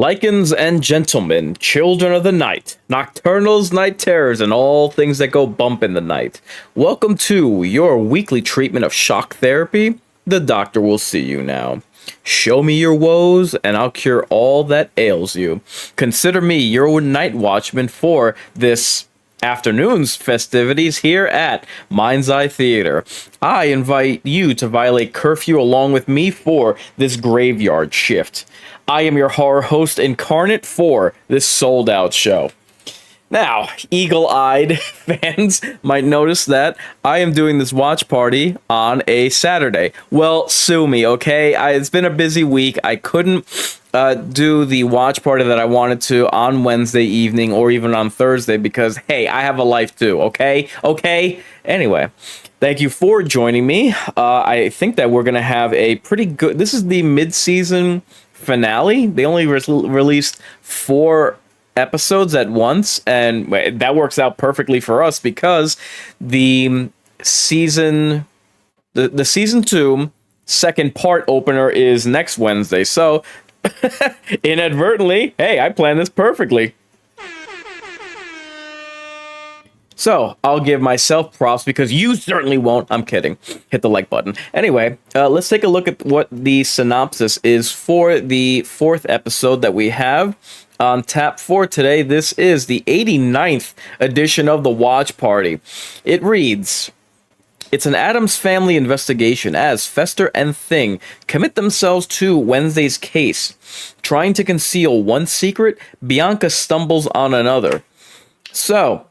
Lycans and gentlemen, children of the night, nocturnals, night terrors, and all things that go bump in the night. Welcome to your weekly treatment of shock therapy. The doctor will see you now. Show me your woes, and I'll cure all that ails you. Consider me your night watchman for this afternoon's festivities here at Mind's Eye Theater. I invite you to violate curfew along with me for this graveyard shift. I am your horror host, Inkarnate, for this sold-out show. Now, eagle-eyed fans might notice that I am doing this watch party on a Saturday. Well, sue me, okay? It's been a busy week. I couldn't do the watch party that I wanted to on Wednesday evening or even on Thursday because, hey, I have a life too, okay? Okay? Anyway, thank you for joining me. I think that we're going to have a pretty good... This is the mid-season finale. They only released 4 episodes at once, and that works out perfectly for us because the season 2 second part opener is next Wednesday. So inadvertently, hey, I planned this perfectly. So, I'll give myself props because you certainly won't. I'm kidding. Hit the like button. Anyway, let's take a look at what the synopsis is for the 4th episode that we have on tap for today. This is the 89th edition of the Watch Party. It reads, it's an Addams Family investigation as Fester and Thing commit themselves to Wednesday's case. Trying to conceal one secret, Bianca stumbles on another. So...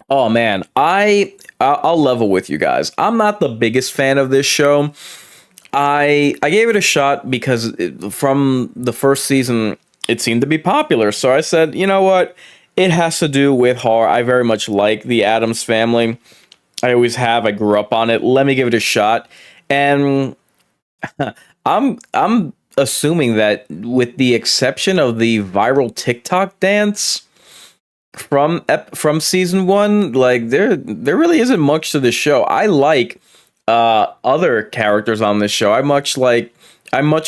oh man, I'll level with you guys. I'm not the biggest fan of this show. I gave it a shot because from the first season it seemed to be popular. So I said, you know what? It has to do with horror. I very much like the Addams Family. I always have. I grew up on it. Let me give it a shot. And I'm assuming that with the exception of the viral TikTok dance from season 1, like there really isn't much to the show. I like other characters on this show. I'm much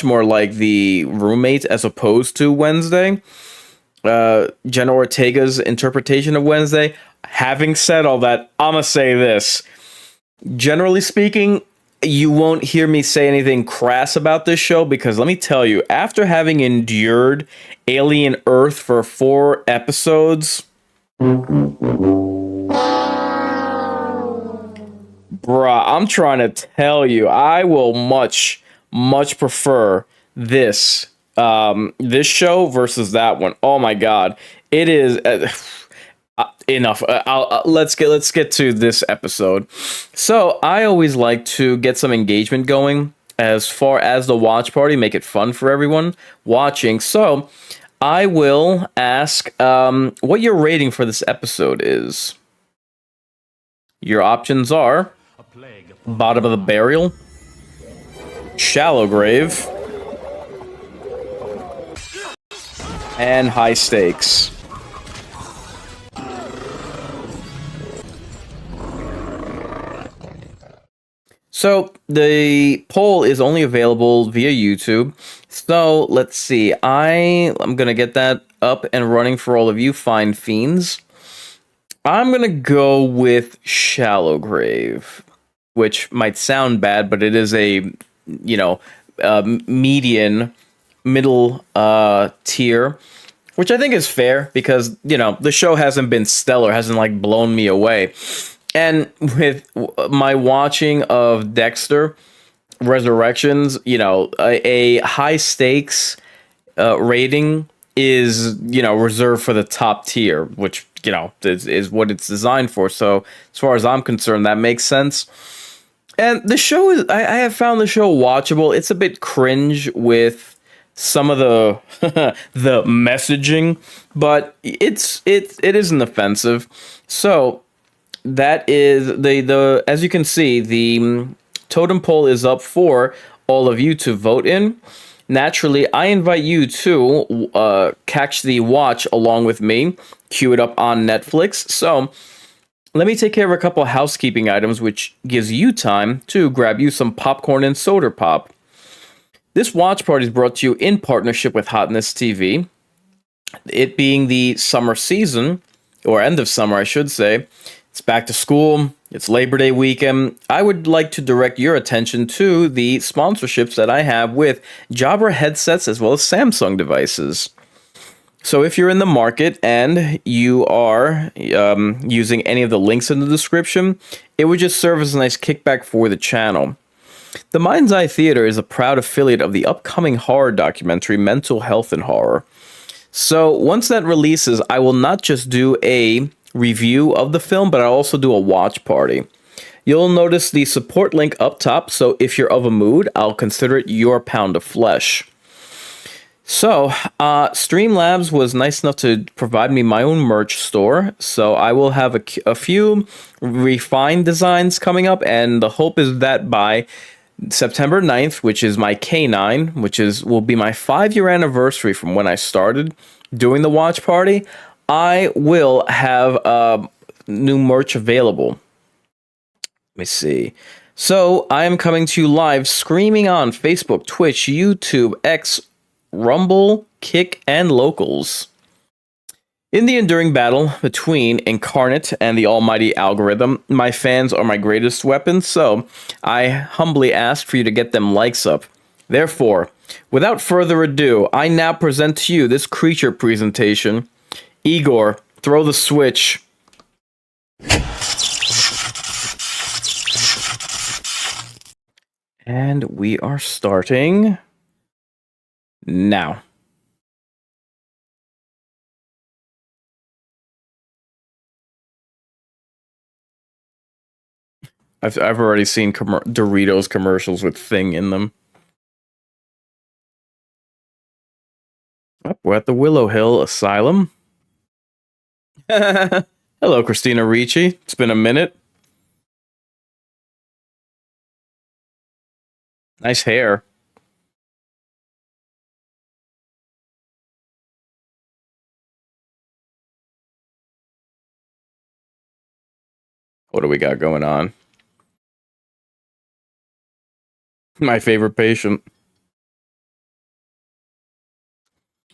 more like the roommate as opposed to Wednesday. Jenna Ortega's interpretation of Wednesday. Having said all that, I'ma say this. Generally speaking, you won't hear me say anything crass about this show because let me tell you, after having endured Alien Earth for 4 episodes, bruh, I'm trying to tell you, I will much prefer this show versus that one. Oh my god, it is enough. Let's get to this episode. So I always like to get some engagement going as far as the watch party, make it fun for everyone watching. So I will ask what your rating for this episode is. Your options are Bottom of the Barrel, Shallow Grave, and High Stakes. So the poll is only available via YouTube. So let's see. I'm going to get that up and running for all of you fine fiends. I'm going to go with Shallow Grave, which might sound bad, but it is a, middle tier, which I think is fair because, the show hasn't been stellar, hasn't blown me away. And with my watching of Dexter Resurrections, a high stakes rating is, reserved for the top tier, which, is what it's designed for. So as far as I'm concerned, that makes sense. And the show is, I have found the show watchable. It's a bit cringe with some of the the messaging, but it isn't offensive. So that is the as you can see, the totem poll is up for all of you to vote in. Naturally, I invite you to catch the watch along with me, queue it up on Netflix. So let me take care of a couple of housekeeping items, which gives you time to grab you some popcorn and soda pop. This watch party is brought to you in partnership with Hotness TV. It being the summer season, or end of summer, I should say, it's back to school, it's Labor Day weekend. I would like to direct your attention to the sponsorships that I have with Jabra headsets as well as Samsung devices. So if you're in the market and you are using any of the links in the description, it would just serve as a nice kickback for the channel. The Mind's Eye Theater is a proud affiliate of the upcoming horror documentary Mental Health and Horror. So once that releases, I will not just do a review of the film, but I'll also do a watch party. You'll notice the support link up top, so if you're of a mood, I'll consider it your pound of flesh. So, Streamlabs was nice enough to provide me my own merch store, so I will have a few refined designs coming up, and the hope is that by September 9th, which is my K9, will be my 5-year anniversary from when I started doing the watch party, I will have new merch available. Let me see. So, I am coming to you live streaming on Facebook, Twitch, YouTube, X, Rumble, Kick, and Locals. In the enduring battle between Inkarnate and the almighty algorithm, my fans are my greatest weapon, so I humbly ask for you to get them likes up. Therefore, without further ado, I now present to you this creature presentation. Igor, throw the switch. And we are starting now. I've already seen Doritos commercials with Thing in them. Oh, we're at the Willow Hill Asylum. Hello, Christina Ricci. It's been a minute. Nice hair. What do we got going on? My favorite patient.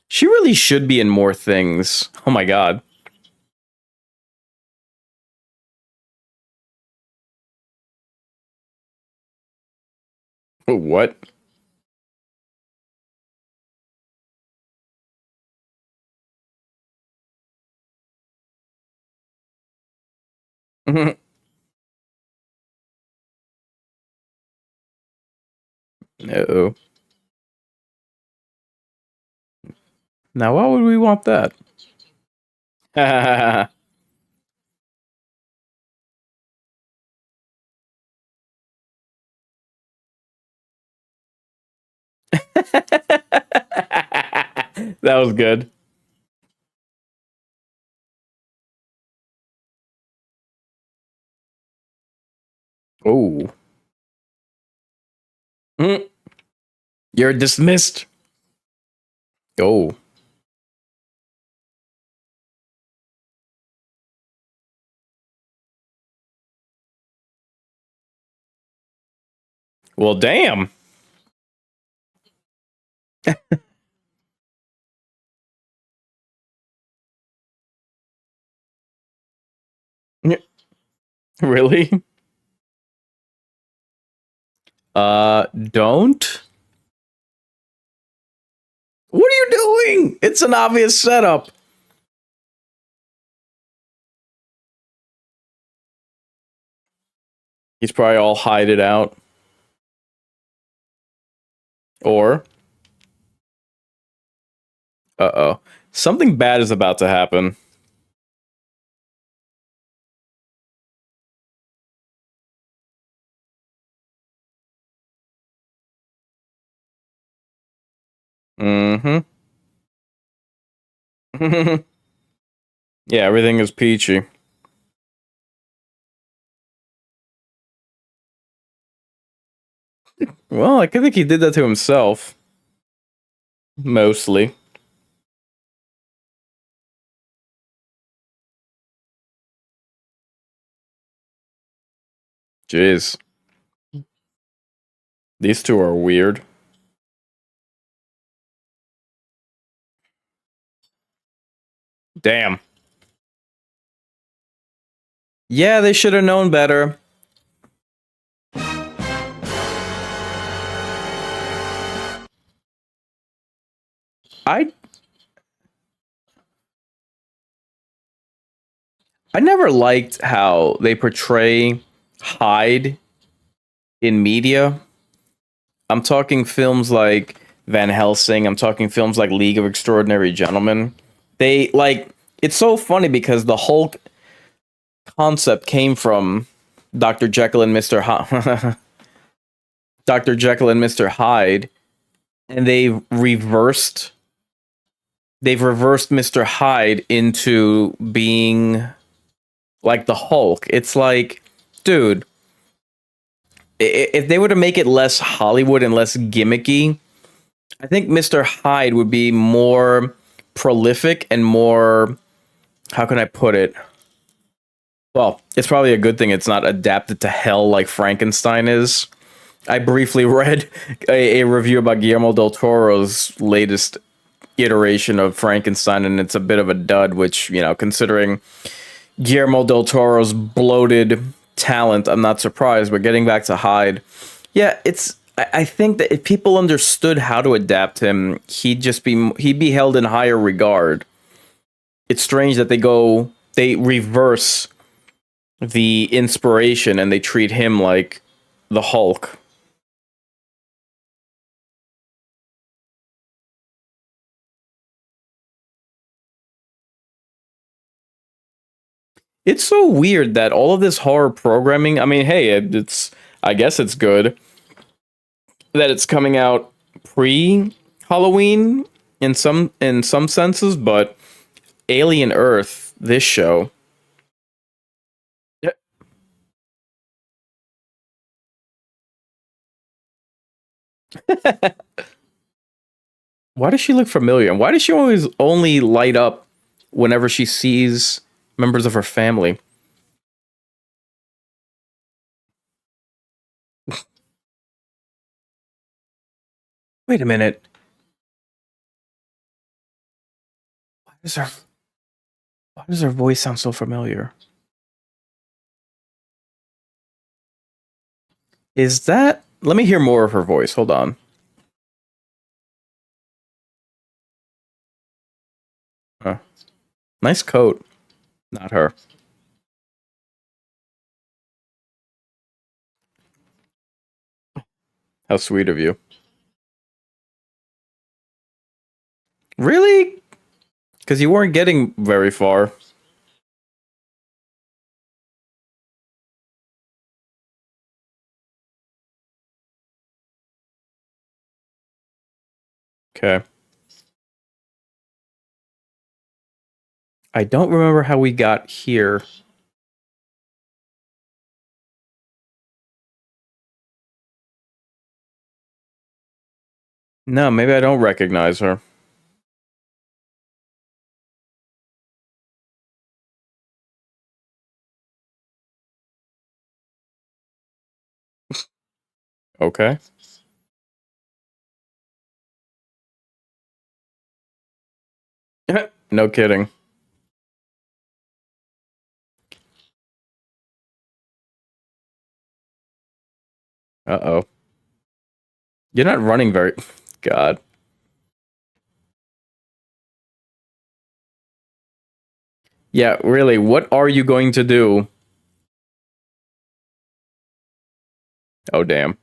She really should be in more things. Oh my god. What? Uh-oh. Now, why would we want that? That was good. Oh. You're dismissed. Oh. Well, damn. Really? Don't? What are you doing? It's an obvious setup. He's probably all hided out. Or, uh-oh. Something bad is about to happen. Mm-hmm. Yeah, everything is peachy. Well, I think he did that to himself. Mostly. Jeez. These two are weird. Damn. Yeah, they should have known better. I I never liked how they portray Hyde in media. I'm talking films like Van Helsing. I'm talking films like League of Extraordinary Gentlemen. They like it's so funny because the Hulk concept came from Dr. Jekyll and Mr. Dr. Jekyll and Mr. Hyde, and they've reversed Mr. Hyde into being like the Hulk. It's like, dude, if they were to make it less Hollywood and less gimmicky, I think Mr. Hyde would be more prolific and more, how can I put it? Well, it's probably a good thing it's not adapted to hell like Frankenstein is. I briefly read a review about Guillermo del Toro's latest iteration of Frankenstein, and it's a bit of a dud, which, considering Guillermo del Toro's bloated talent, I'm not surprised. But getting back to Hyde, yeah, I think that if people understood how to adapt him, he'd be held in higher regard. It's strange that they reverse the inspiration and they treat him like the Hulk. It's so weird that all of this horror programming, I mean, hey, it's I guess it's good that it's coming out pre Halloween in some senses, but Alien Earth, this show. Yeah. Why does she look familiar? And why does she always only light up whenever she sees members of her family? Wait a minute. Why does her why does her voice sound so familiar? Is that Let me hear more of her voice. Hold on. Huh. Nice coat. Not her. How sweet of you. Really? Because you weren't getting very far. Okay. I don't remember how we got here. No, maybe I don't recognize her. Okay. No kidding. Uh oh. You're not running very. God. Yeah, really. What are you going to do? Oh, damn.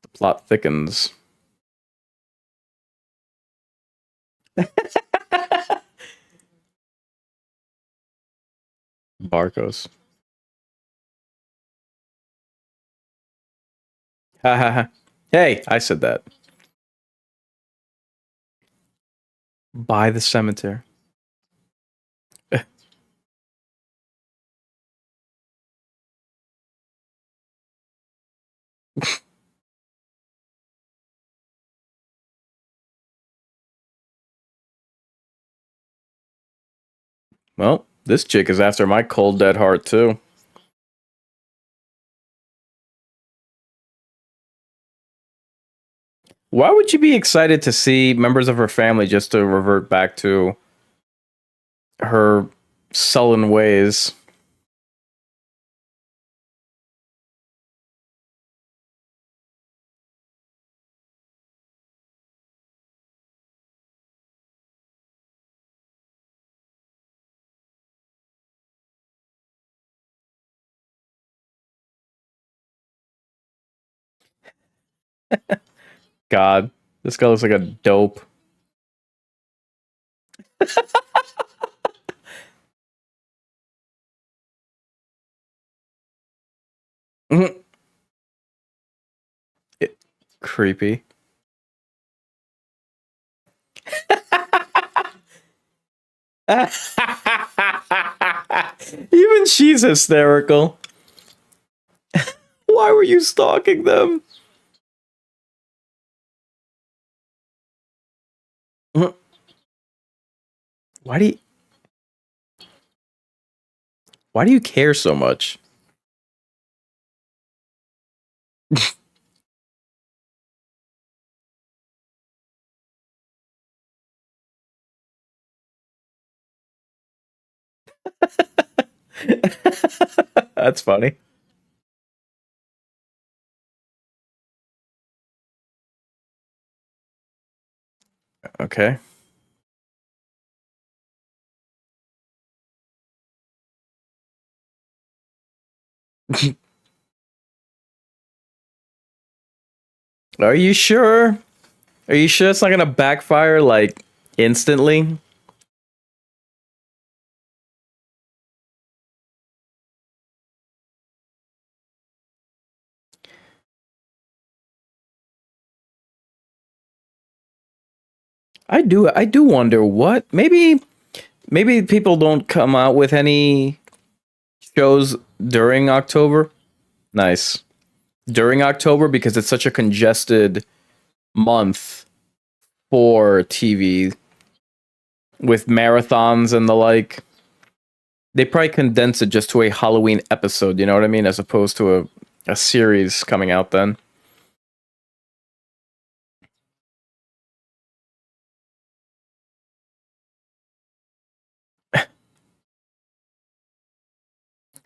The plot thickens. Barcos. Ha ha ha. Hey, I said that. By the cemetery. Well, this chick is after my cold dead heart too. Why would you be excited to see members of her family just to revert back to her sullen ways. God, this guy looks like a dope. Creepy. Even she's hysterical. Why were you stalking them? Why do you why do you care so much? That's funny. Okay. Are you sure? Are you sure it's not gonna backfire like instantly? I do wonder what maybe people don't come out with any shows during October. Nice. During October because it's such a congested month for TV with marathons and the like. They probably condense it just to a Halloween episode, you know what I mean? As opposed to a series coming out then.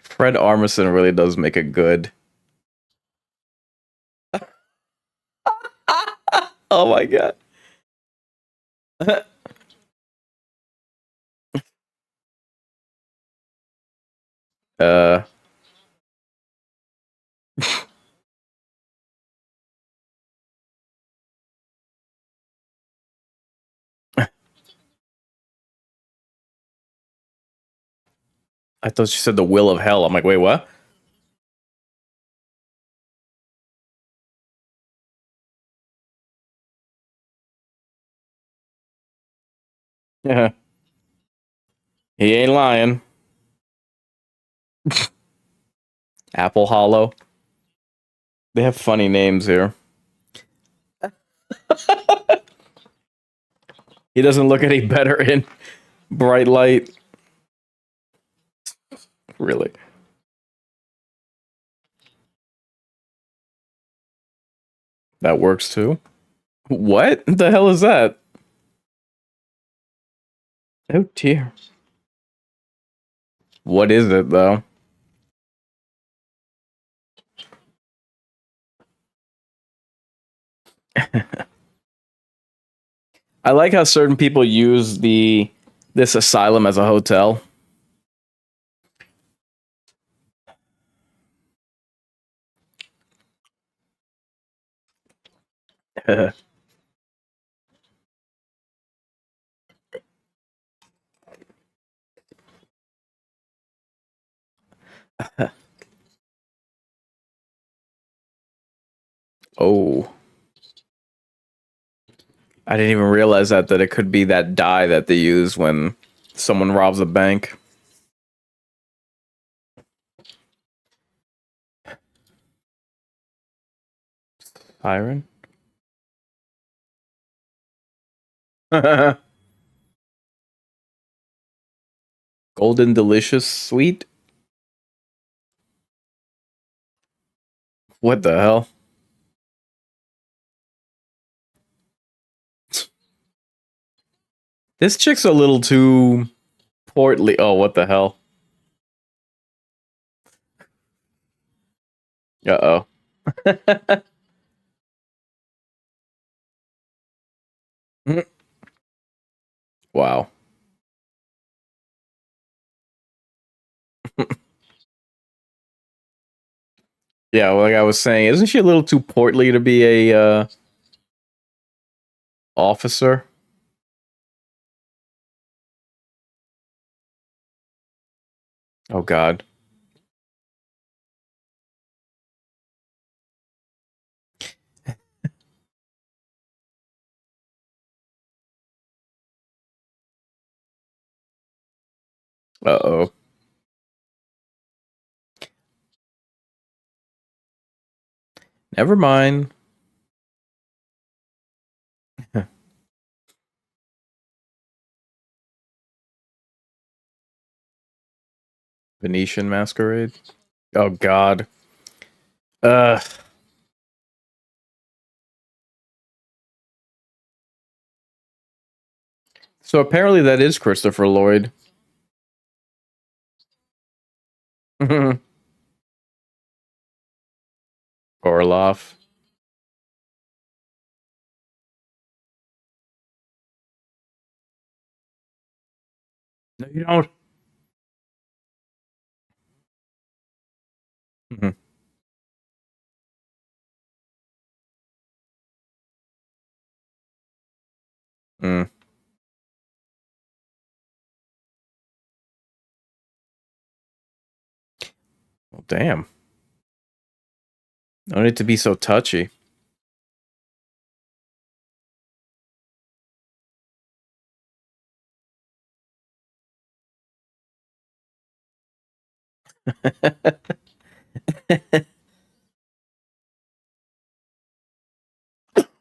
Fred Armisen really does make it good. Oh my god. uh I thought she said the will of hell. I'm like, wait, what? Yeah. He ain't lying. Apple Hollow. They have funny names here. He doesn't look any better in bright light. Really. That works too. What the hell is that? Oh dear. What is it though? I like how certain people use the this asylum as a hotel. Oh, I didn't even realize that it could be that dye that they use when someone robs a bank. Siren? Golden delicious sweet? What the hell? This chick's a little too portly. Oh, what the hell? Uh oh. Wow. Yeah, like I was saying, isn't she a little too portly to be a officer? Oh God. Uh oh. Never mind. Venetian masquerade. Oh God. Uh. So apparently that is Christopher Lloyd. Orloff. No, you don't. Mhm. Mm. Well, damn. No need to be so touchy.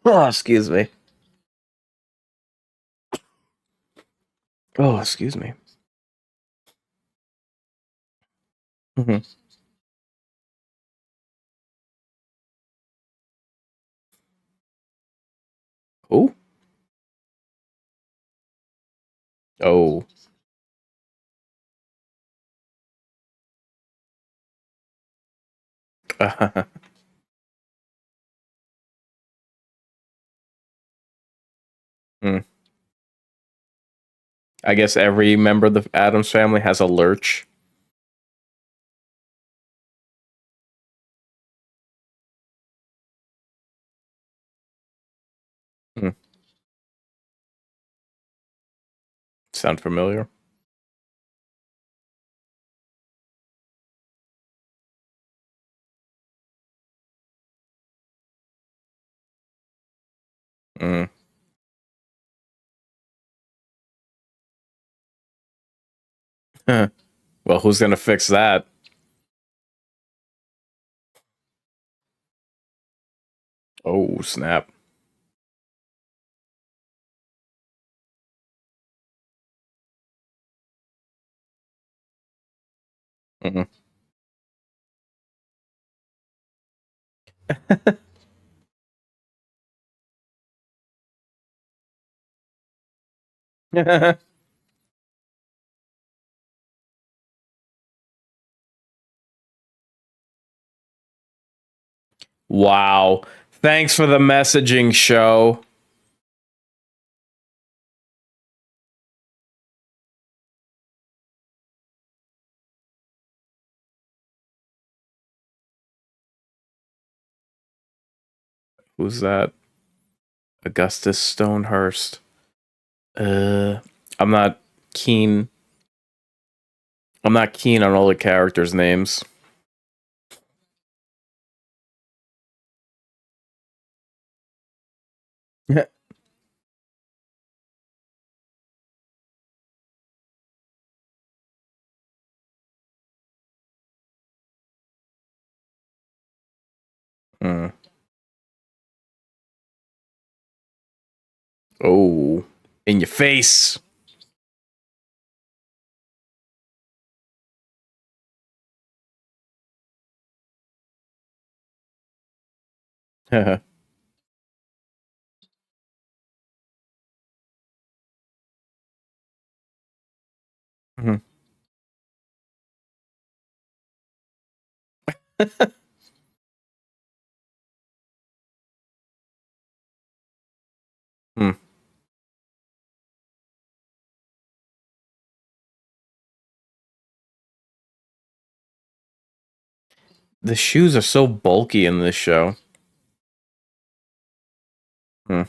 Oh, excuse me. Oh, excuse me. Mhm. Oh. Oh. Mm. I guess every member of the Adams family has a lurch. Mm. Sound familiar? Mm. Well, who's gonna fix that? Oh, snap. Mm. Wow. Thanks for the messaging show. Who's that? Augustus Stonehurst. Uh, I'm not keen. I'm not keen on all the characters' names. Mm. Oh, in your face. Mhm. Hmm. The shoes are so bulky in this show. Hmm.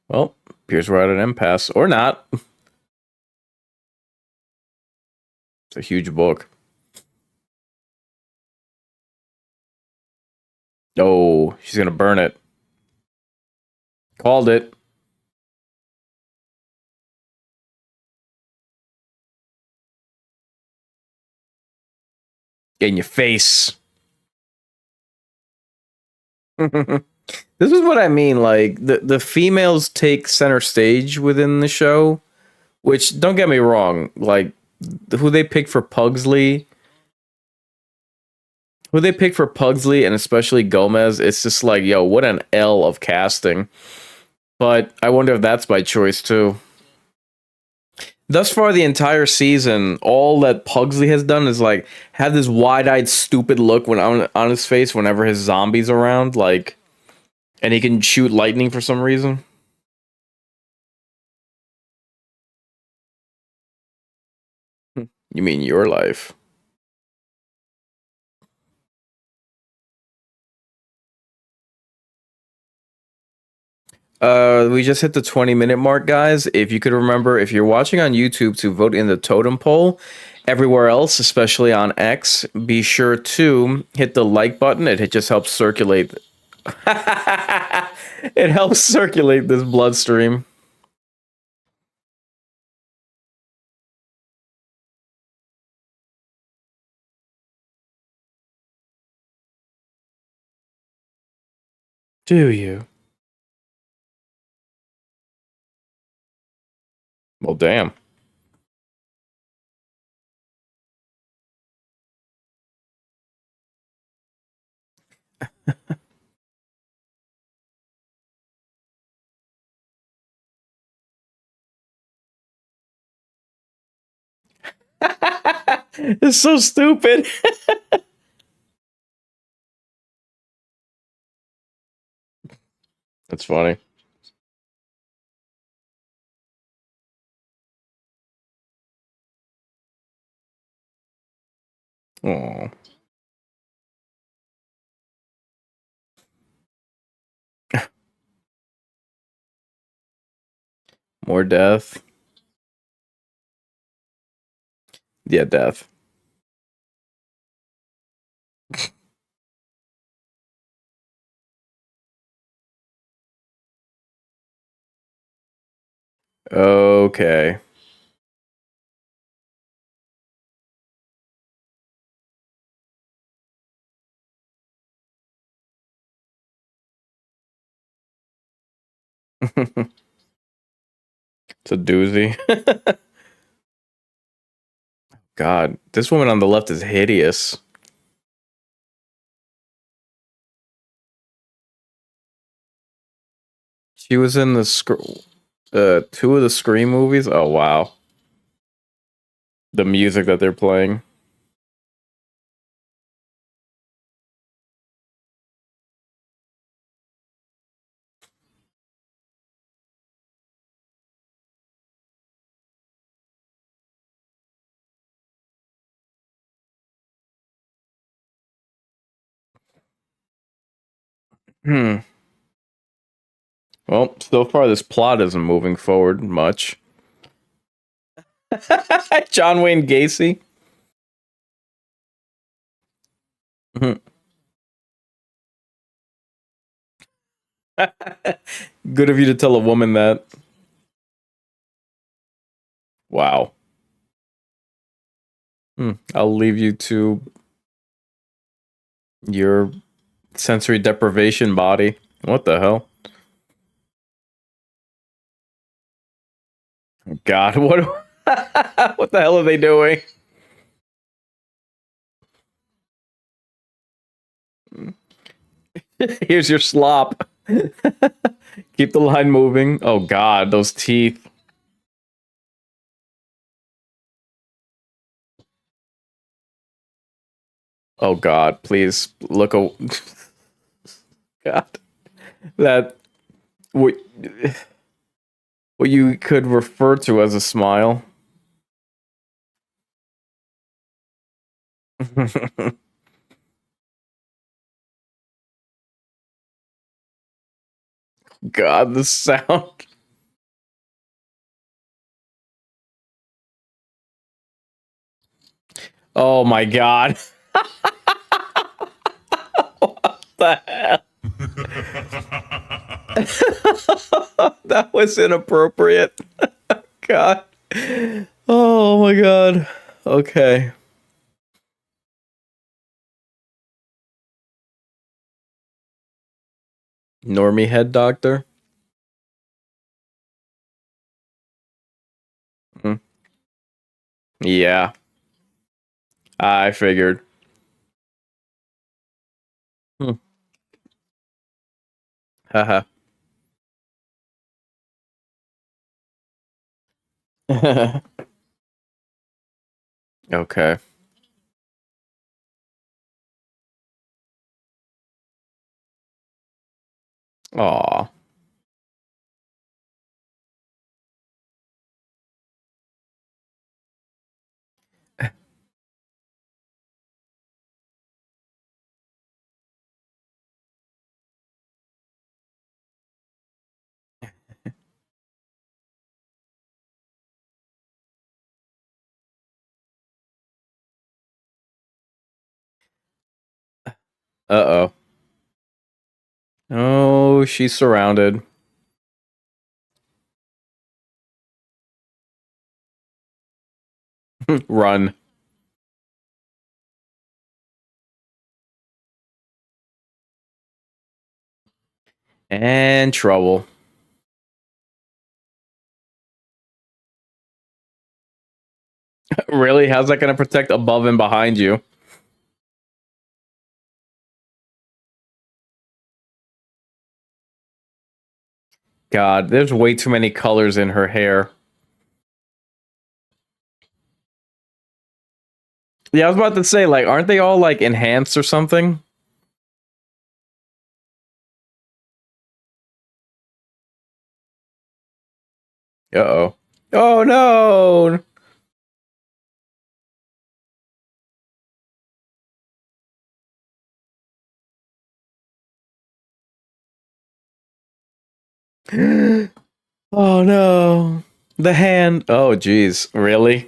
Well, appears we're at an impasse. Or not. It's a huge book. Oh, she's gonna burn it. Called it. In your face. This is what I mean. Like the females take center stage within the show, which don't get me wrong. Like who they pick for Pugsley, and especially Gomez, it's just like, yo, what an L of casting. But I wonder if that's by choice too. Thus far, the entire season, all that Pugsley has done is like have this wide-eyed, stupid look when on his face whenever his zombies around, like, and he can shoot lightning for some reason. You mean your life? We just hit the 20-minute mark, guys. If you could remember, if you're watching on YouTube, to vote in the totem poll. Everywhere else, especially on X, be sure to hit the like button. It just helps circulate. It helps circulate this bloodstream. Do you? Well, damn. It's so stupid. That's funny. Oh, more death. Yeah, death. Okay. It's a doozy. God, this woman on the left is hideous. She was in the two of the Scream movies. Oh wow, the music that they're playing. Hmm. Well, so far this plot isn't moving forward much. John Wayne Gacy. Mhm. Good of you to tell a woman that. Wow. I'll leave you to your sensory deprivation body. What the hell? God, what? What the hell are they doing? Here's your slop. Keep the line moving. Oh God, those teeth. Oh God, please look. God, that what what you could refer to as a smile. God, the sound. Oh my God. What the hell? That was inappropriate. God. Oh my God. Okay. Normie head doctor. Hmm. Yeah, I figured. Hmm. Haha. Okay. Aw. Uh-oh. Oh, she's surrounded. Run. And trouble. Really? How's that going to protect above and behind you? God, there's way too many colors in her hair. Yeah, I was about to say, like, aren't they all, like, enhanced or something? Uh-oh. Oh, no! Oh, no. The hand. Oh, jeez. Really?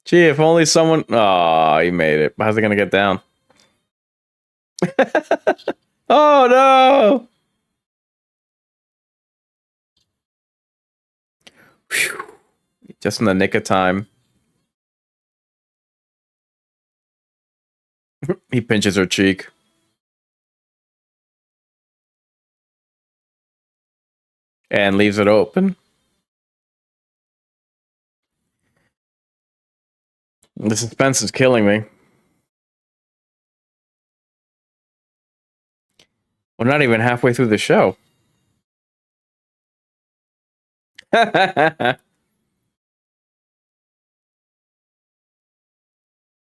Gee, if only someone... Oh, he made it. How's it going to get down? Oh, no! Whew. Just in the nick of time. He pinches her cheek and leaves it open. The suspense is killing me. We're not even halfway through the show.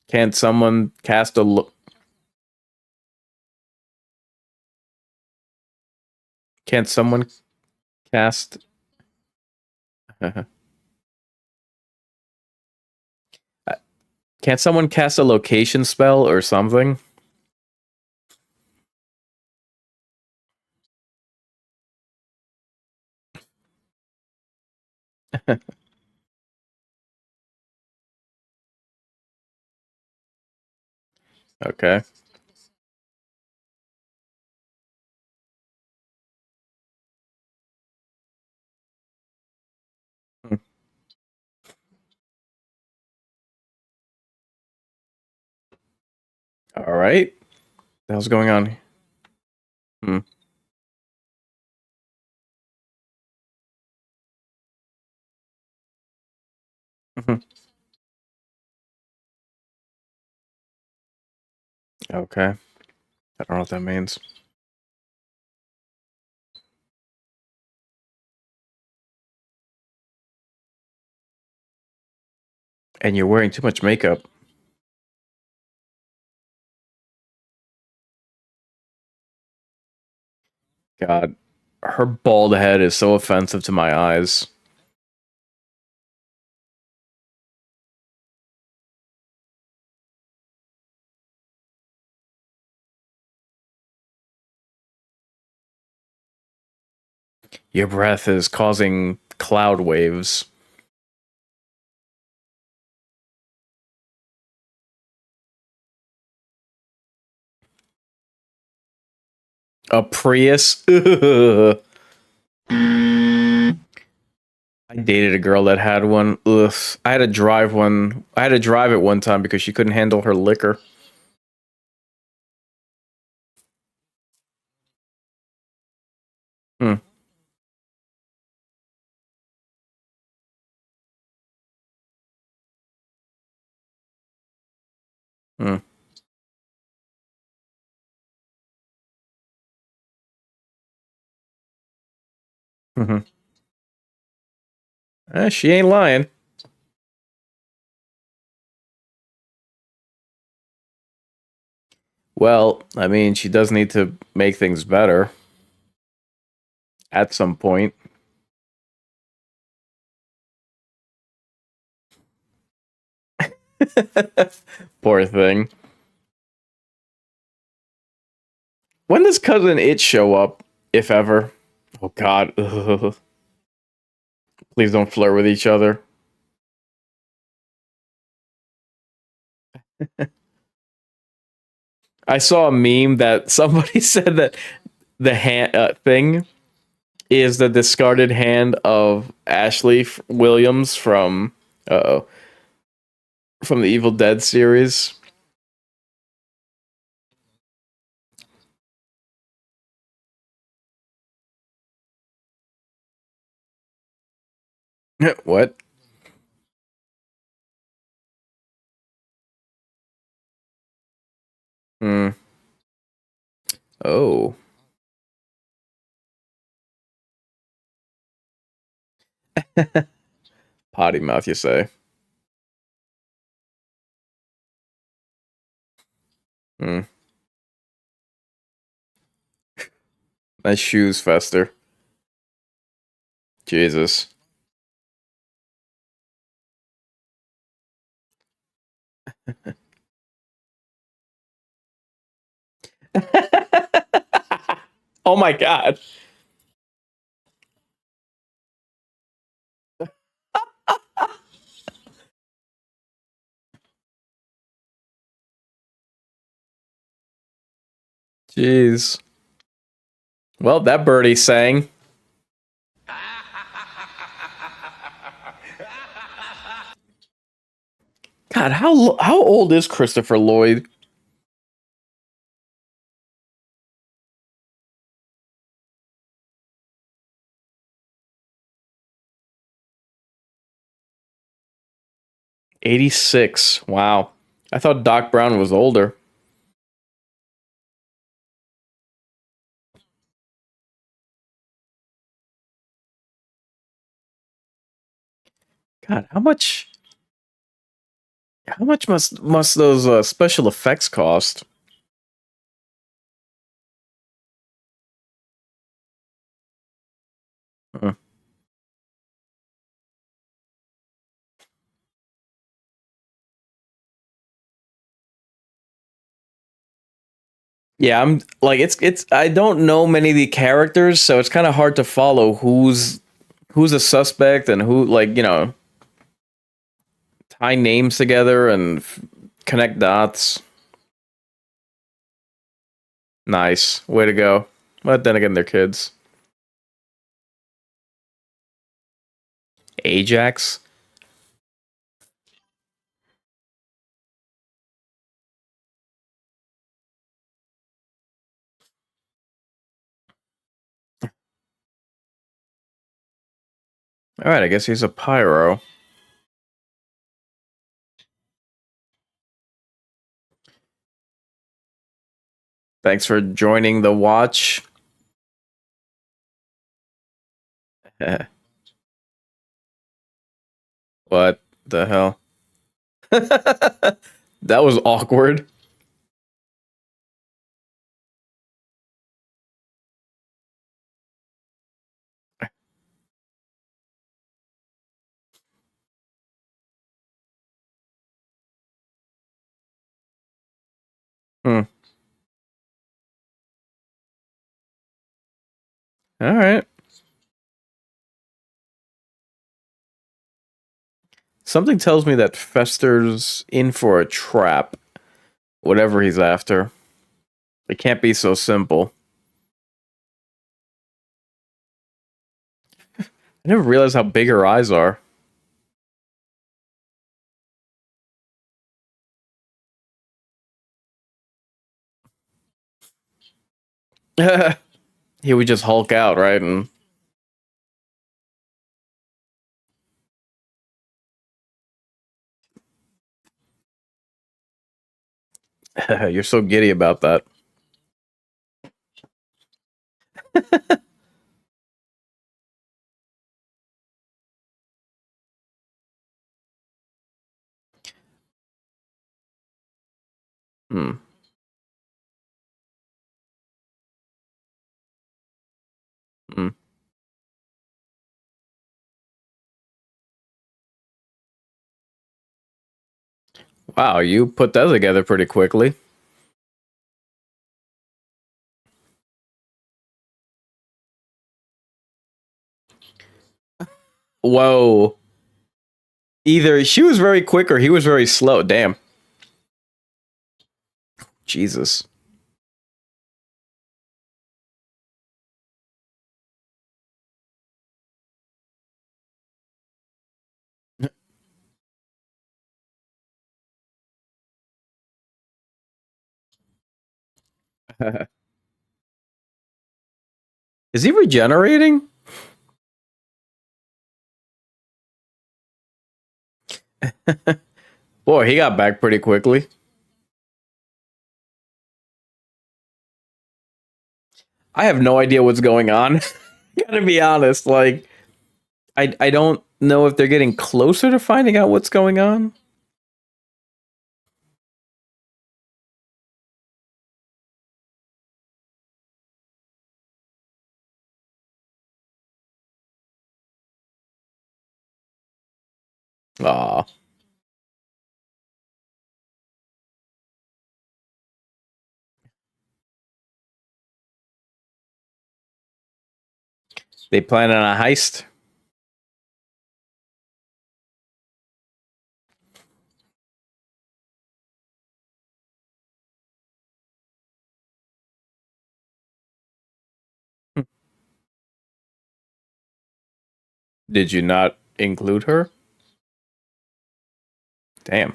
Can't someone cast a look? Can't someone cast? Can't someone cast a location spell or something? Okay. Hmm. All right. What the hell's going on? Hmm. Mhm. Okay. I don't know what that means. And you're wearing too much makeup. God, her bald head is so offensive to my eyes. Your breath is causing cloud waves. A Prius? Ugh. I dated a girl that had one. Ugh. I had to drive one. I had to drive it one time because she couldn't handle her liquor. Hmm. Hmm. Hmm. She ain't lying. Well, I mean, she does need to make things better at some point. Poor thing. When does cousin It show up, if ever? Oh God. Ugh. Please don't flirt with each other. I saw a meme that somebody said that the hand thing is the discarded hand of Ashley Williams from oh from the Evil Dead series. What? Hmm. Oh, potty mouth, you say? Hmm. Nice shoes, Fester. Jesus. Oh my God. Jeez. Well, that birdie sang. God, how old is Christopher Lloyd? 86. Wow. I thought Doc Brown was older. God, how much must those special effects cost? Uh, Yeah, I'm like it's I don't know many of the characters, so it's kind of hard to follow who's a suspect and who, like, tie names together and connect dots. Nice. Way to go. But then again, they're kids. Ajax? All right, I guess he's a pyro. Thanks for joining the watch. What the hell? That was awkward. Hmm. All right. Something tells me that Fester's in for a trap, whatever he's after. It can't be so simple. I never realized how big her eyes are. He would just Hulk out, right? And you're so giddy about that. Hmm. Hmm. Wow, you put that together pretty quickly. Whoa. Either she was very quick or he was very slow. Damn. Jesus. Is he regenerating? Boy, he got back pretty quickly. I have no idea what's going on. Gotta be honest. Like, I don't know if they're getting closer to finding out what's going on. Aw. They planning on a heist? Did you not include her? Damn.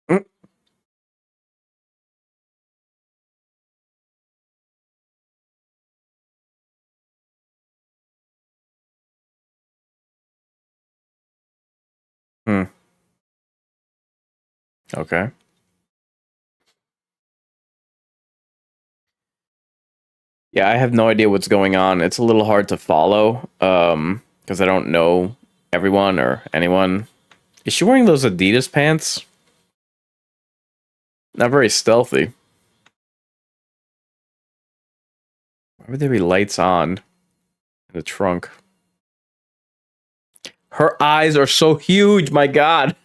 Mm. Hmm. Okay. Yeah, I have no idea what's going on. It's a little hard to follow, because I don't know everyone or anyone. Is she wearing those Adidas pants? Not very stealthy. Why would there be lights on in the trunk? Her eyes are so huge, my god.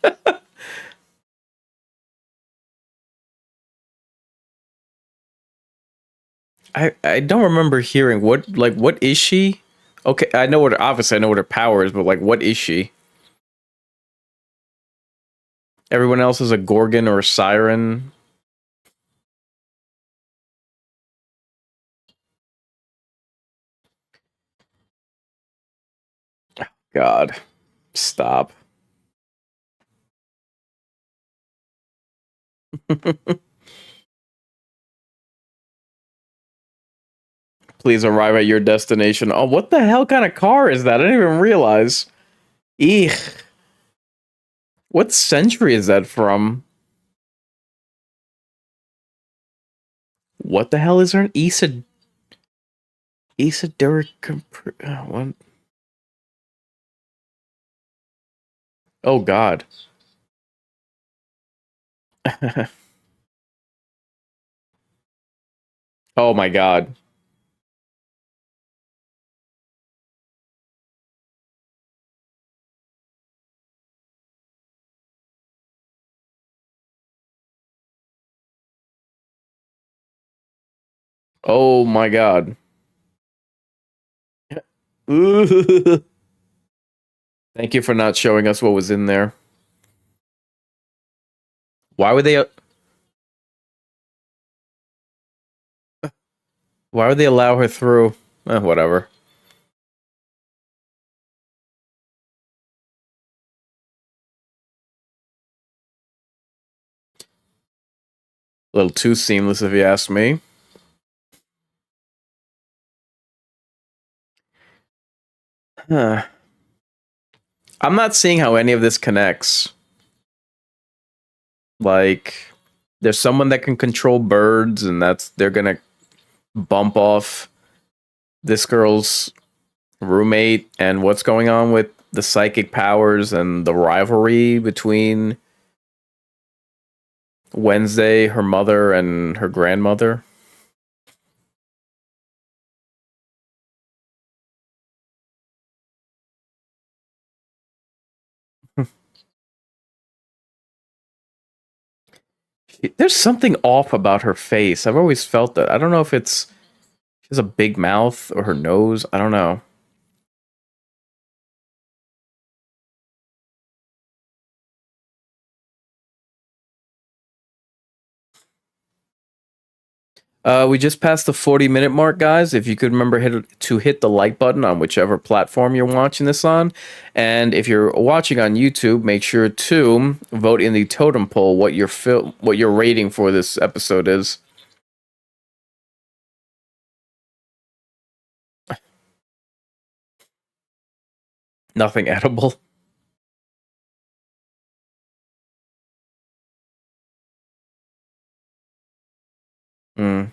I don't remember hearing what is she? Okay, I know what obviously I know what her power is, but like what is she? Everyone else is a gorgon or a siren. God, stop. Please arrive at your destination. Oh, what the hell kind of car is that? I didn't even realize. Eek. What century is that from? What the hell is there an Isadoric what? Oh god. Oh my god. Oh my god. Thank you for not showing us what was in there. Why would they? Why would they allow her through? Whatever. A little too seamless, if you ask me. Huh. I'm not seeing how any of this connects. Like, there's someone that can control birds, and they're gonna bump off this girl's roommate. And what's going on with the psychic powers and the rivalry between Wednesday, her mother, and her grandmother? There's something off about her face. I've always felt that. I don't know if she has a big mouth or her nose. I don't know. We just passed the 40-minute mark, guys. If you could remember to hit the like button on whichever platform you're watching this on. And if you're watching on YouTube, make sure to vote in the totem poll what your rating for this episode is. Nothing edible. Mm.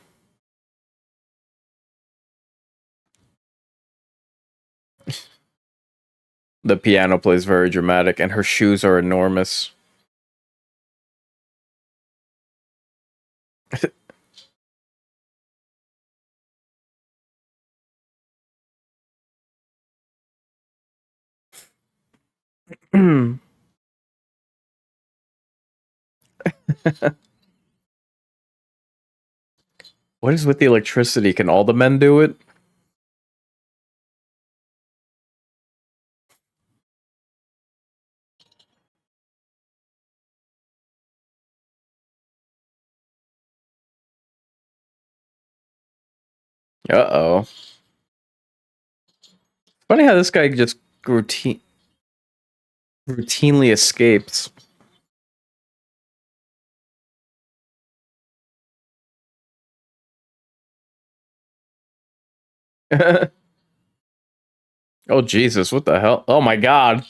The piano plays very dramatic, and her shoes are enormous. What is with the electricity? Can all the men do it? Uh-oh. Funny how this guy just routinely escapes. Oh Jesus, what the hell? Oh my god.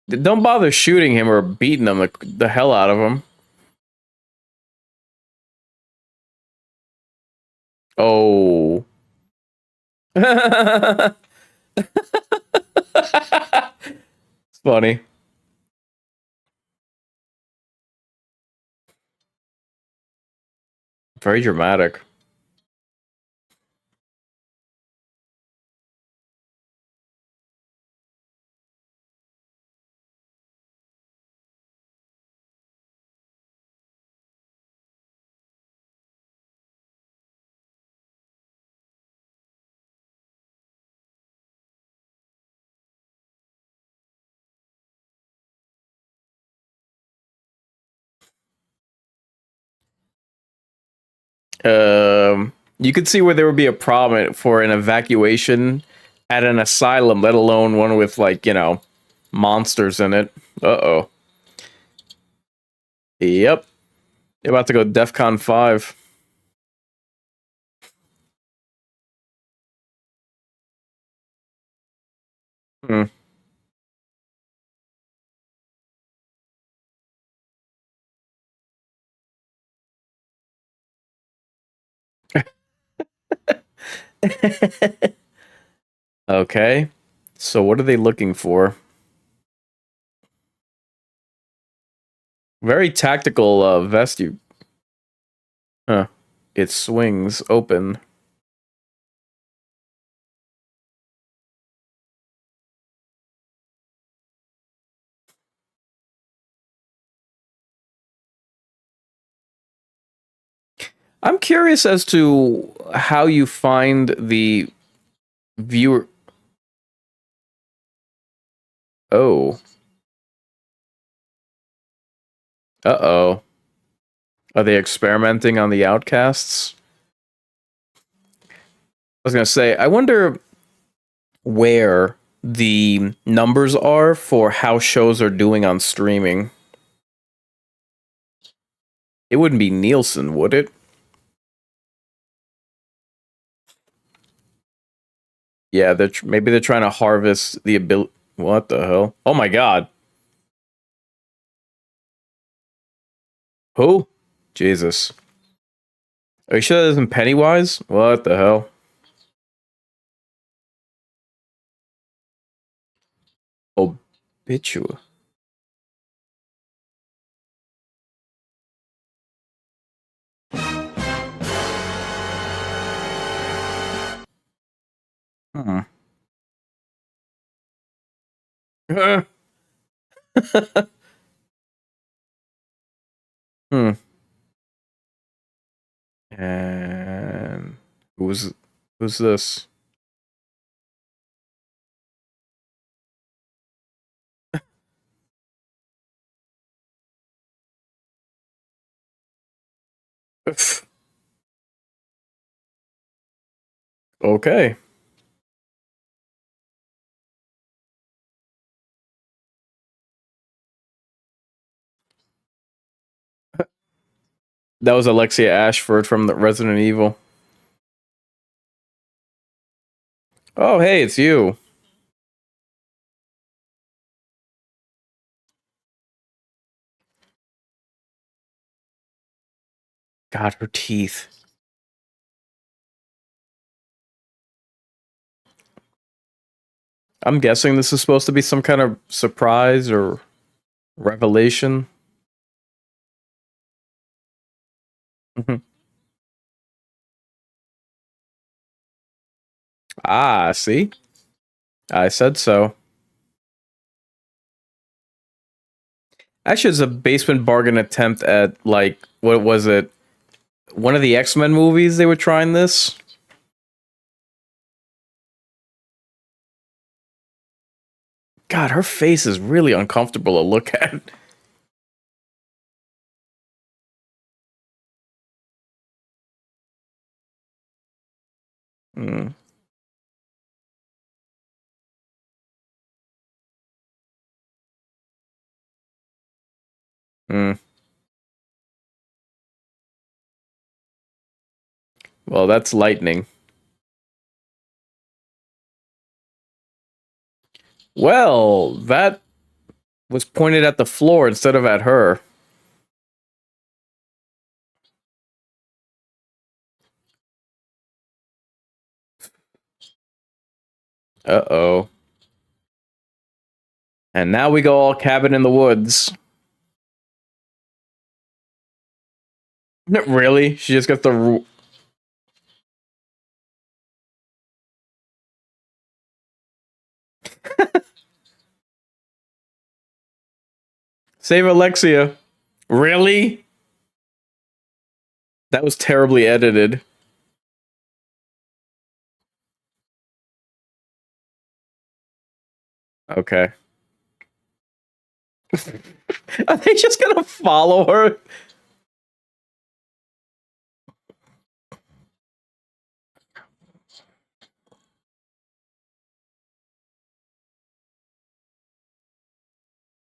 Don't bother shooting him or beating him the hell out of him. Oh. It's funny. Very dramatic. You could see where there would be a problem for an evacuation at an asylum, let alone one with, like, monsters in it. Uh-oh. Yep. You're about to go DEFCON 5. Hmm. Okay. So what are they looking for? Very tactical vest you. Huh. It swings open. I'm curious as to how you find the viewer. Oh, uh-oh. Are they experimenting on the outcasts? I was gonna say, I wonder where the numbers are for how shows are doing on streaming. It wouldn't be Nielsen, would it? Yeah, maybe they're trying to harvest the ability. What the hell? Oh my god. Who? Jesus. Are you sure that isn't Pennywise? What the hell? Obituary. Hmm. Hmm. And who's this? Okay. That was Alexia Ashford from the Resident Evil. Oh, hey, it's you. God, her teeth. I'm guessing this is supposed to be some kind of surprise or revelation. Mhm. Ah, see? I said so. Actually, it's a basement bargain attempt at, like, what was it? One of the X-Men movies they were trying this? God, her face is really uncomfortable to look at. Mm, mm. Well, that's lightning. Well, that was pointed at the floor instead of at her. Uh-oh. And now we go all cabin in the woods. Really? She just got the... Save Alexia. Really? That was terribly edited. Okay. Are they just gonna follow her?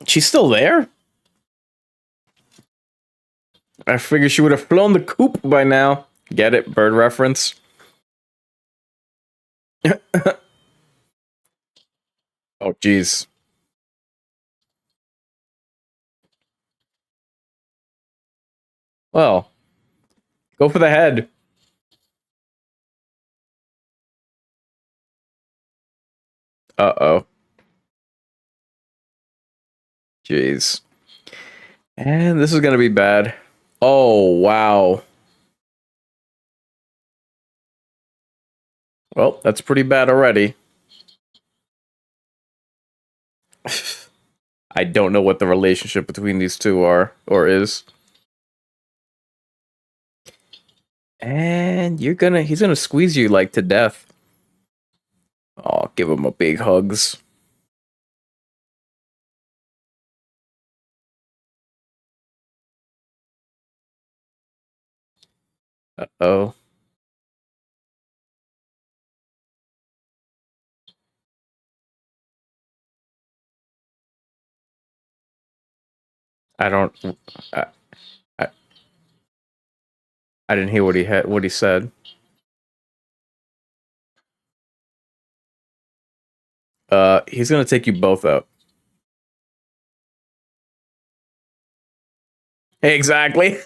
She's still there? I figured she would have flown the coop by now. Get it? Bird reference. Oh, jeez. Well, go for the head. Uh-oh. Jeez. And this is gonna be bad. Oh, wow. Well, that's pretty bad already. I don't know what the relationship between these two are, or is. And he's gonna squeeze you like to death. Oh, give him a big hugs. Uh-oh. I don't. I, I, I didn't hear what he said. He's gonna take you both out. Exactly.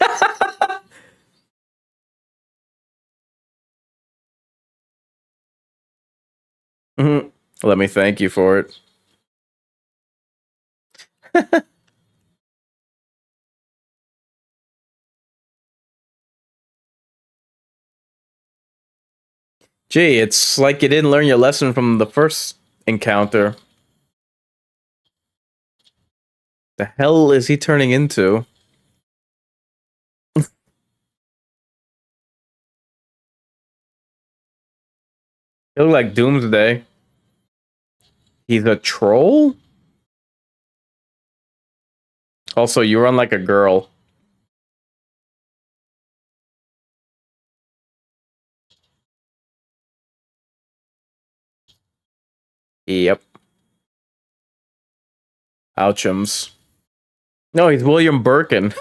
Mhm. Let me thank you for it. Gee, it's like you didn't learn your lesson from the first encounter. The hell is he turning into? He look like Doomsday. He's a troll? Also, you run like a girl. Yep. Ouchums. No, he's William Birkin.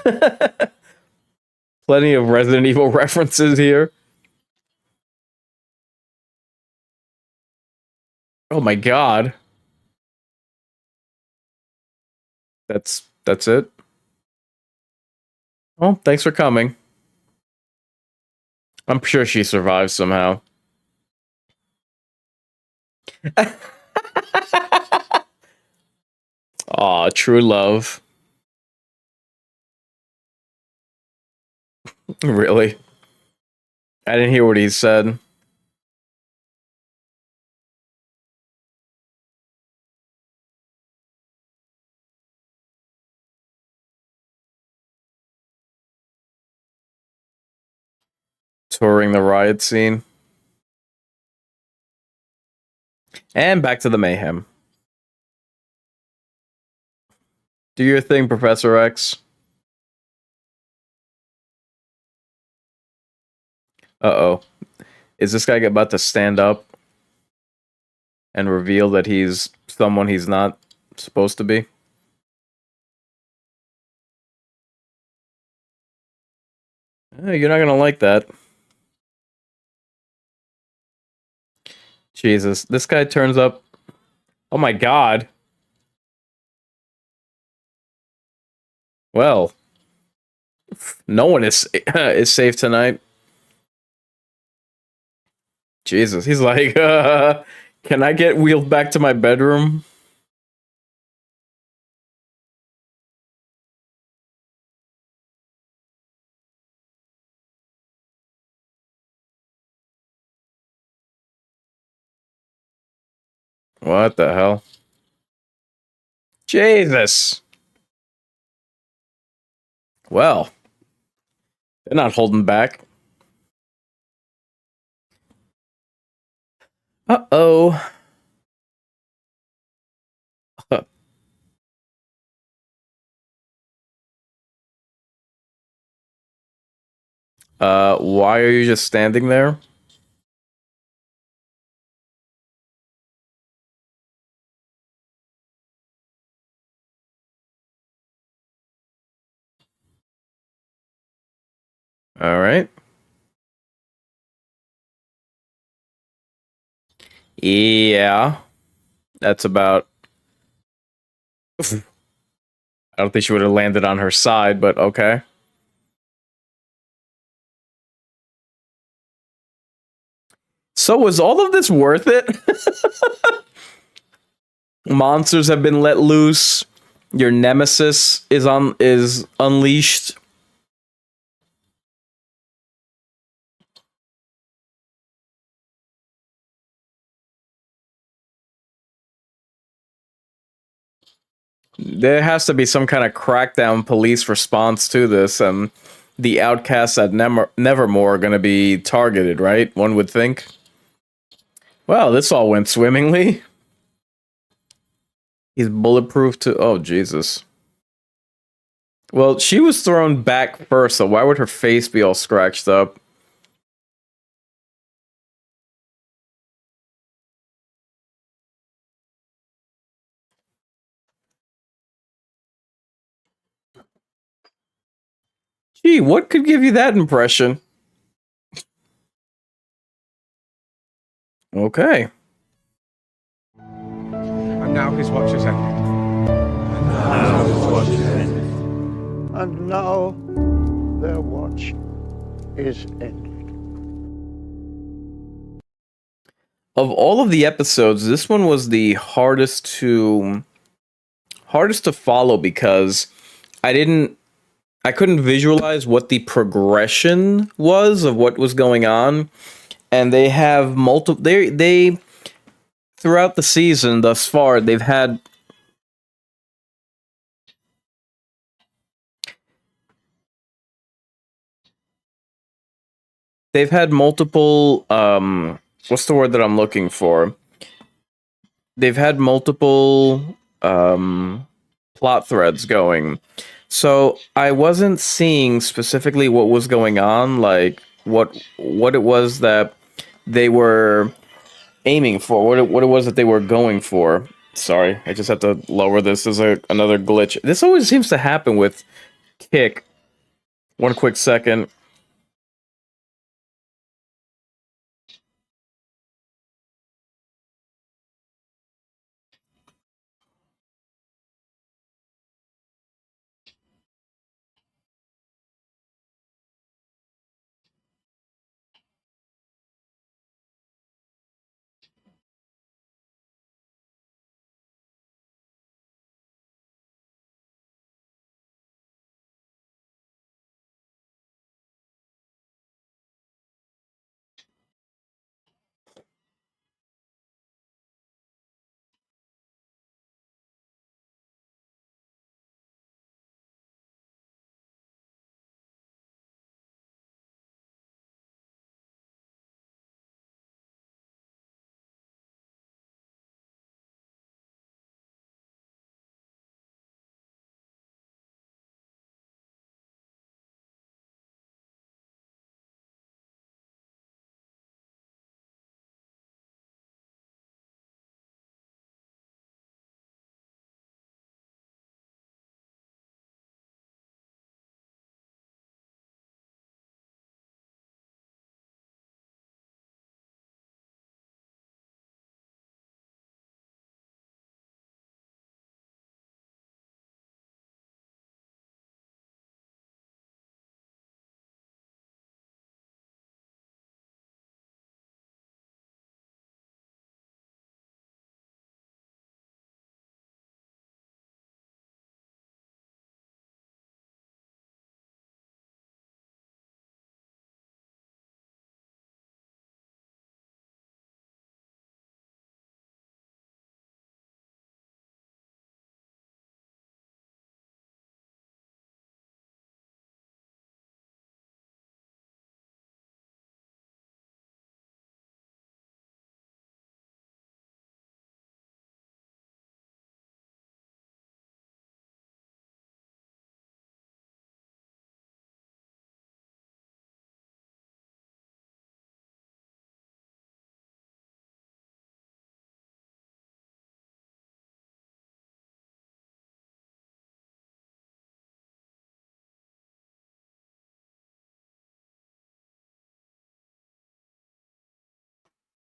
Plenty of Resident Evil references here. Oh my god. That's it. Well, thanks for coming. I'm sure she survives somehow. Aw, true love. Really? I didn't hear what he said. Touring the riot scene. And back to the mayhem. Do your thing, Professor X. Uh-oh. Is this guy about to stand up and reveal that he's someone he's not supposed to be? You're not gonna like that. Jesus, this guy turns up. Oh my god. Well, no one is is safe tonight. Jesus, he's like, can I get wheeled back to my bedroom? What the hell? Jesus. Well, they're not holding back. Uh-oh. Why are you just standing there? All right. Yeah, that's about. I don't think she would have landed on her side, but okay. So was all of this worth it? Monsters have been let loose. Your nemesis is unleashed. There has to be some kind of crackdown police response to this, and the outcasts at Nevermore are going to be targeted, right? One would think. Well, this all went swimmingly. He's bulletproof to... Oh, Jesus. Well, she was thrown back first, so why would her face be all scratched up? Gee, what could give you that impression? Okay. And now his watch has ended. And now their watch is ended. Of all of the episodes, this one was the hardest to follow because I couldn't visualize what the progression was of what was going on, and they have multiple they throughout the season thus far they've had multiple what's the word that I'm looking for? They've had multiple plot threads going. So I wasn't seeing specifically what was going on, like what it was that they were aiming for, what it was that they were going for. Sorry, I just have to lower this. There's another glitch. This always seems to happen with Kick. One quick second.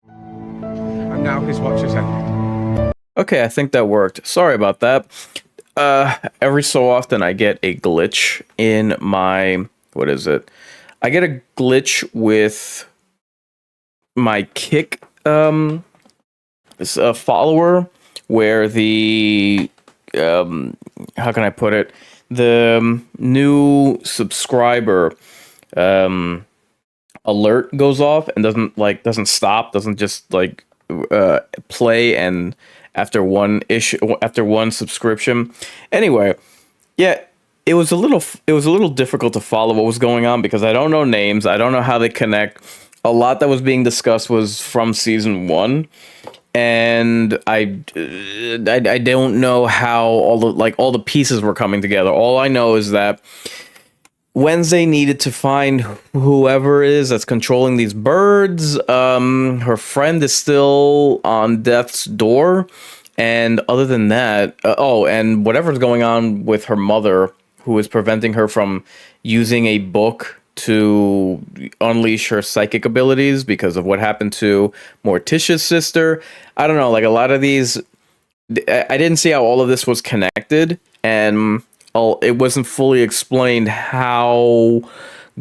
And now his watch has ended. Okay, I think that worked. Sorry about that. Every so often I get a glitch in my... What is it? I get a glitch with my Kick follower where the... how can I put it? The new subscriber alert goes off and doesn't stop, doesn't just play and after one subscription. Anyway, yeah, it was a little difficult to follow what was going on because I don't know names. I don't know how they connect. A lot that was being discussed was from season 1, and I don't know how all the pieces were coming together. All I know is that Wednesday needed to find whoever it is that's controlling these birds. Her friend is still on death's door, and other than that, and whatever's going on with her mother, who is preventing her from using a book to unleash her psychic abilities because of what happened to Morticia's sister. I don't know, like a lot of these, I didn't see how all of this was connected, and it wasn't fully explained how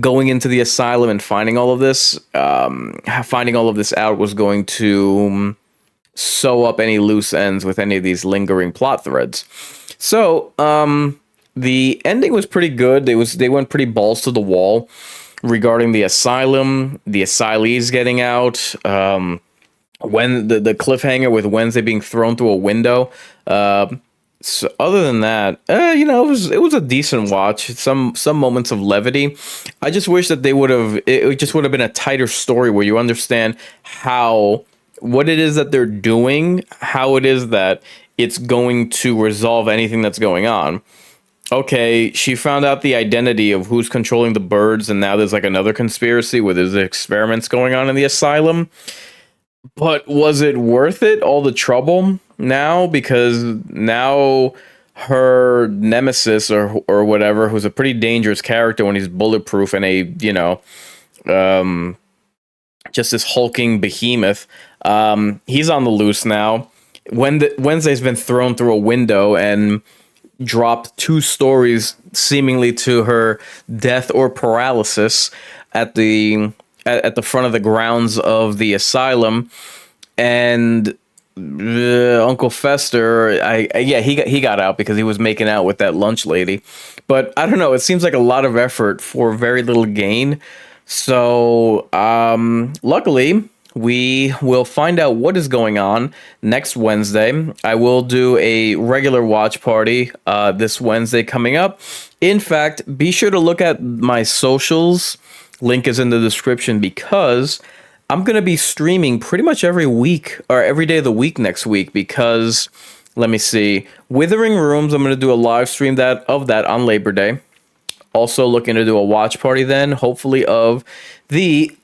going into the asylum and finding all of this out was going to sew up any loose ends with any of these lingering plot threads. So, the ending was pretty good. They went pretty balls to the wall regarding the asylum, the asylees getting out, when the cliffhanger with Wednesday being thrown through a window. So other than that, it was a decent watch. Some moments of levity. I just wish that it just would have been a tighter story where you understand what it is that they're doing, how it is that it's going to resolve anything that's going on. Okay, she found out the identity of who's controlling the birds, and now there's like another conspiracy where there's experiments going on in the asylum. But was it worth it, all the trouble now? Because now her nemesis or whatever, who's a pretty dangerous character when he's bulletproof and just this hulking behemoth, he's on the loose now. Wednesday's been thrown through a window and dropped 2 stories seemingly to her death or paralysis at the front of the grounds of the asylum. And Uncle Fester, he got out because he was making out with that lunch lady. But I don't know, it seems like a lot of effort for very little gain. So luckily, we will find out what is going on next Wednesday. I will do a regular watch party this Wednesday coming up. In fact, be sure to look at my socials. Link is in the description because I'm going to be streaming pretty much every week or every day of the week next week because, let me see, Withering Rooms, I'm going to do a live stream of that on Labor Day. Also looking to do a watch party then, hopefully of the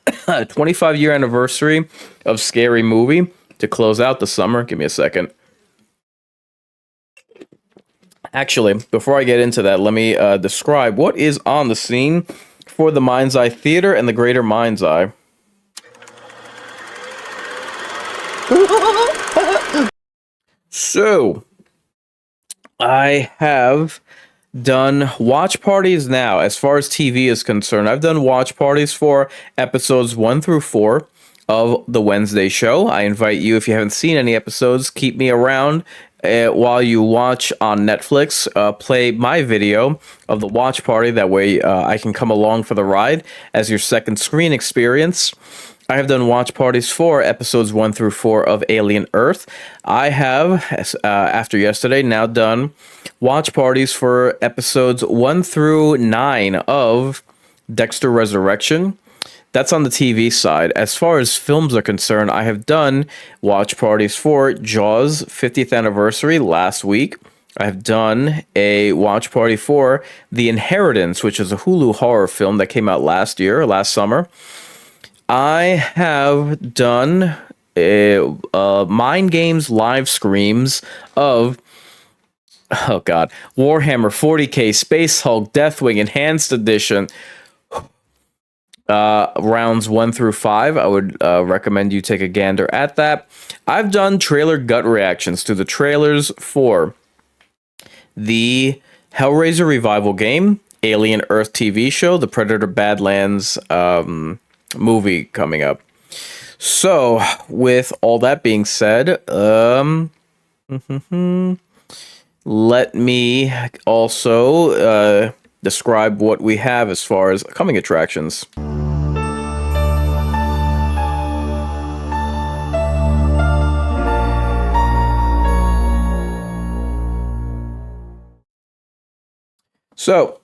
25-year anniversary of Scary Movie to close out the summer. Give me a second. Actually, before I get into that, let me describe what is on the scene for the Mind's Eye Theater and the Greater Mind's Eye. So, I have done watch parties now. As far as TV is concerned, I've done watch parties for episodes 1 through 4 of the Wednesday show. I invite you, if you haven't seen any episodes, keep me around while you watch on Netflix. Play my video of the watch party. That way I can come along for the ride as your second screen experience. I have done watch parties for episodes 1 through 4 of Alien Earth. I have, after yesterday, now done watch parties for episodes 1 through 9 of Dexter Resurrection. That's on the TV side. As far as films are concerned, I have done watch parties for Jaws 50th anniversary last week. I have done a watch party for The Inheritance, which is a Hulu horror film that came out last summer. I have done Mind Games live streams of, Warhammer 40k, Space Hulk, Deathwing, Enhanced Edition, rounds 1 through 5. I would recommend you take a gander at that. I've done trailer gut reactions to the trailers for the Hellraiser revival game, Alien Earth TV show, the Predator Badlands movie coming up. So, with all that being said, let me also describe what we have as far as coming attractions. So,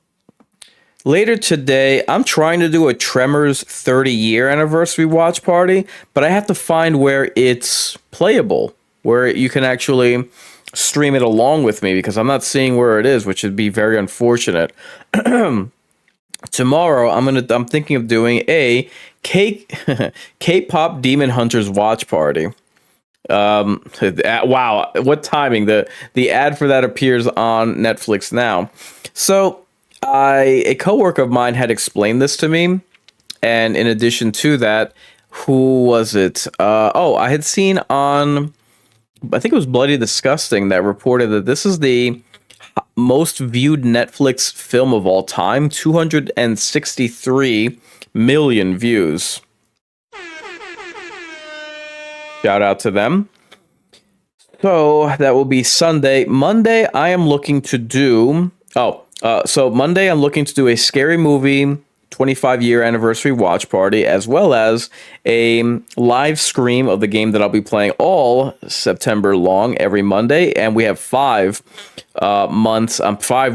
later today, I'm trying to do a Tremors 30-year anniversary watch party, but I have to find where it's playable, where you can actually stream it along with me, because I'm not seeing where it is, which would be very unfortunate. Tomorrow, I'm thinking of doing a K-pop Demon Hunters watch party. Wow, what timing! The ad for that appears on Netflix now. So, a coworker of mine had explained this to me, and in addition to that, who was it? I had seen on, I think it was Bloody Disgusting, that reported that this is the most viewed Netflix film of all time, 263 million views. Shout out to them. So that will be Sunday. Monday, I am looking to do. Monday, I'm looking to do a Scary Movie 25-year anniversary watch party, as well as a live stream of the game that I'll be playing all September long every Monday. And we have 5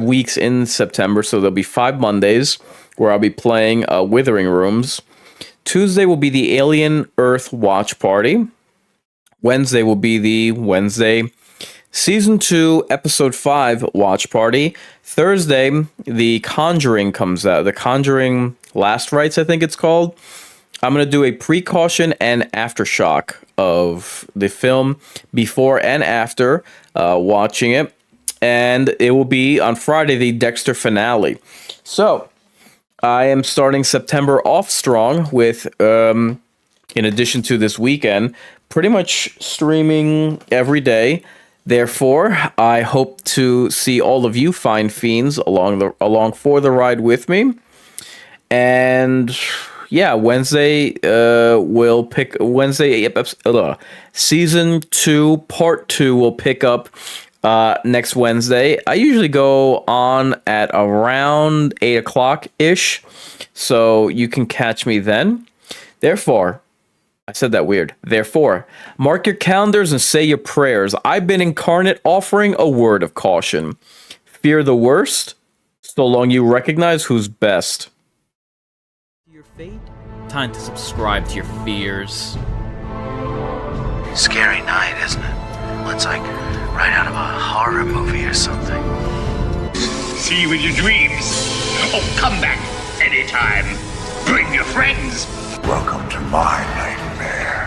weeks in September, so there'll be 5 Mondays where I'll be playing Withering Rooms. Tuesday will be the Alien Earth watch party. Wednesday will be the Wednesday Season 2, Episode 5 watch party. Thursday, The Conjuring comes out. The Conjuring Last Rites, I think it's called. I'm going to do a precaution and aftershock of the film before and after watching it. And it will be on Friday, the Dexter finale. So, I am starting September off strong with, in addition to this weekend, pretty much streaming every day. Therefore, I hope to see all of you fine fiends along for the ride with me. And yeah, Wednesday we'll pick season 2 part 2 will pick up next Wednesday. I usually go on at around 8 o'clock ish, so you can catch me then. Therefore, I said that weird. Therefore, mark your calendars and say your prayers. I've been Inkarnate, offering a word of caution. Fear the worst, so long you recognize who's best. Your fate? Time to subscribe to your fears. Scary night, isn't it? Well, it's like right out of a horror movie or something. See you in your dreams. Oh, come back anytime. Bring your friends. Welcome to my nightmare.